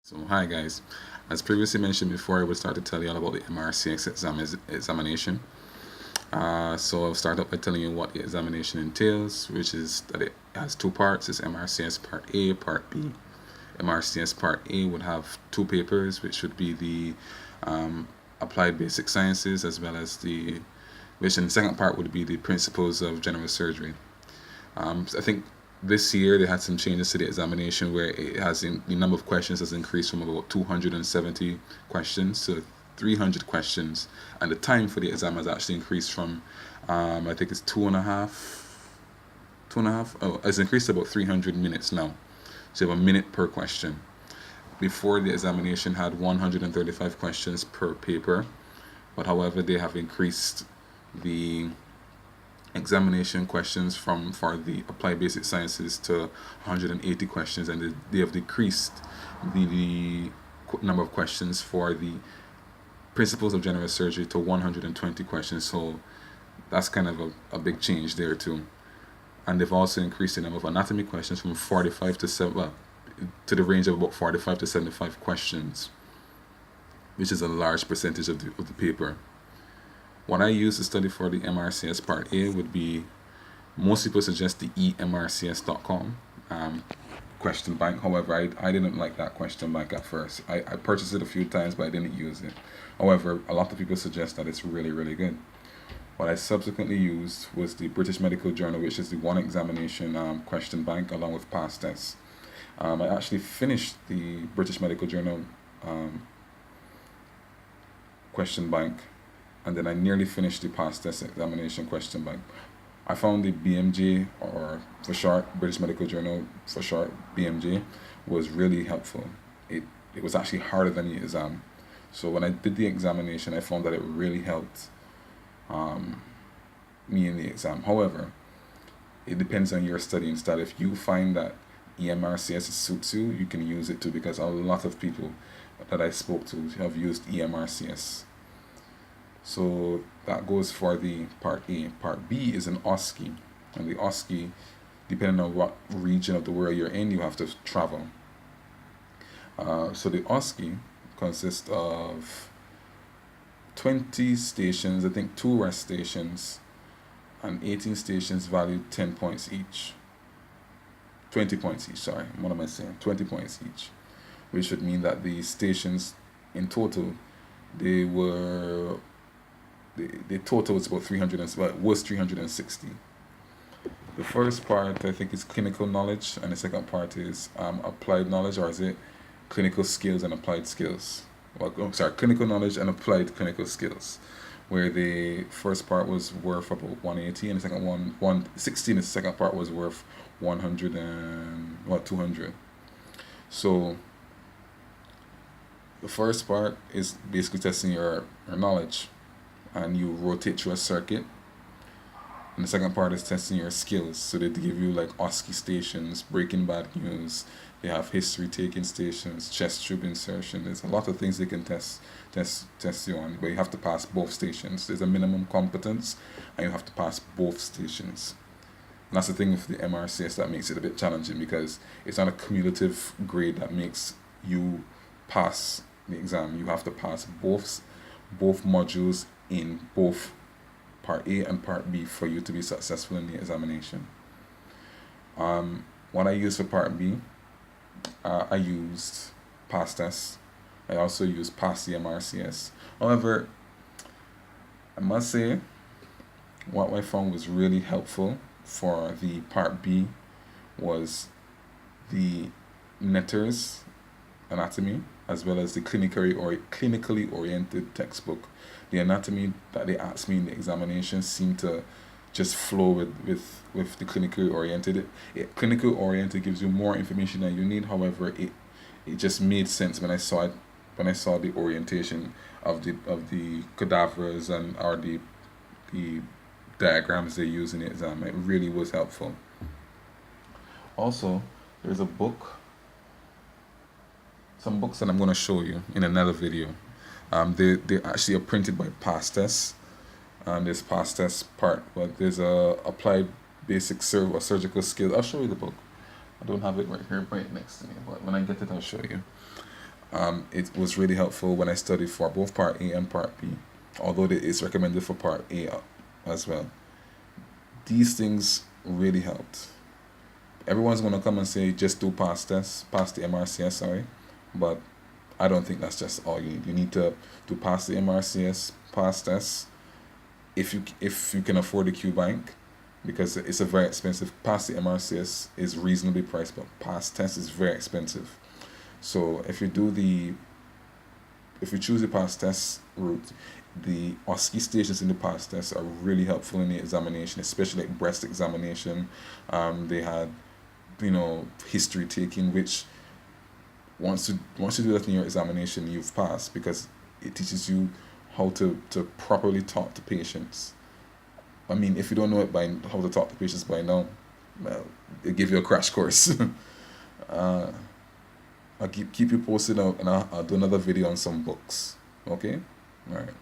So hi guys, as previously mentioned before, I will start to tell you all about the MRCS examination. So I'll start up by telling you what the examination entails, which is that it has two parts. It's MRCS Part A, Part B. MRCS Part A would have two papers, which would be the Applied Basic Sciences, as well as which in the second part would be the Principles of General Surgery. I think this year they had some changes to the examination where the number of questions has increased from about 270 questions to 300 questions, and the time for the exam has actually increased from I think it's it's increased to about 300 minutes now. So you have a minute per question. Before, the examination had 135 questions per paper, but however they have increased the examination questions for the applied basic sciences to 180 questions, and they have decreased the number of questions for the principles of general surgery to 120 questions. So that's kind of a big change there too. And they've also increased the number of anatomy questions from 45 to 7 to the range of about 45 to 75 questions, which is a large percentage of the paper. What I use to study for the MRCS Part A would be, most people suggest the emrcs.com question bank. However, I didn't like that question bank at first. I purchased it a few times, but I didn't use it. However, a lot of people suggest that it's really, really good. What I subsequently used was the British Medical Journal, which is the one examination question bank along with past tests. I actually finished the British Medical Journal question bank, and then I nearly finished the past test examination question bank. I found the BMJ, or for short, British Medical Journal, for short, BMJ, was really helpful. It was actually harder than the exam. So when I did the examination, I found that it really helped me in the exam. However, it depends on your studying style. If you find that EMRCS suits you, you can use it too, because a lot of people that I spoke to have used EMRCS. So that goes for the Part A. Part B is an OSCE, and the OSCE, depending on what region of the world you're in, you have to travel. So the OSCE consists of 20 stations, I think 2 rest stations, and 18 stations valued 10 points each. 20 points each, sorry. What am I saying? 20 points each. Which would mean that the stations in total, the total was about 360. The first part, I think, is clinical knowledge, and the second part is applied knowledge, or is it clinical skills and applied skills? Clinical knowledge and applied clinical skills, where the first part was worth about 180, and the second 160, and the second part was worth 100 and 200. So the first part is basically testing your knowledge, and you rotate through a circuit. And the second part is testing your skills. So they give you like OSCE stations, Breaking Bad News. They have history taking stations, chest tube insertion. There's a lot of things they can test you on, but you have to pass both stations. There's a minimum competence, and you have to pass both stations. And that's the thing with the MRCS that makes it a bit challenging, because it's not a cumulative grade that makes you pass the exam. You have to pass both modules in both Part A and Part B for you to be successful in the examination. What I used for Part B, I used past tests. I also used past the MRCS. However, I must say, what I found was really helpful for the Part B was the Netter's anatomy, as well as the clinically oriented textbook. The anatomy that they asked me in the examination seemed to just flow with the clinically oriented. Clinically oriented gives you more information than you need. However, it just made sense when I saw it, when I saw the orientation of the cadavers or the diagrams they use in the exam. It really was helpful. Also, there's some books that I'm going to show you in another video. They actually are printed by past tests. There's past test part, but there's a applied basic surgical skill. I'll show you the book. I don't have it right here right next to me, but when I get it, I'll show you. It was really helpful when I studied for both Part A and Part B, although it's recommended for Part A as well. These things really helped. Everyone's going to come and say just do past tests, pass the MRCS, sorry, but I don't think that's just all you need. You need to pass the MRCS, pass tests, if you can afford the Q bank, because it's a very expensive. Pass the MRCS is reasonably priced, but pass test is very expensive. So if you choose the pass test route, the OSCE stations in the pass test are really helpful in the examination, especially like breast examination. They had, history taking, which once you do that in your examination, you've passed, because it teaches you how to properly talk to patients. I mean, if you don't know it by how to talk to patients by now, well, they give you a crash course. I'll keep you posted out, and I'll do another video on some books. Okay? All right.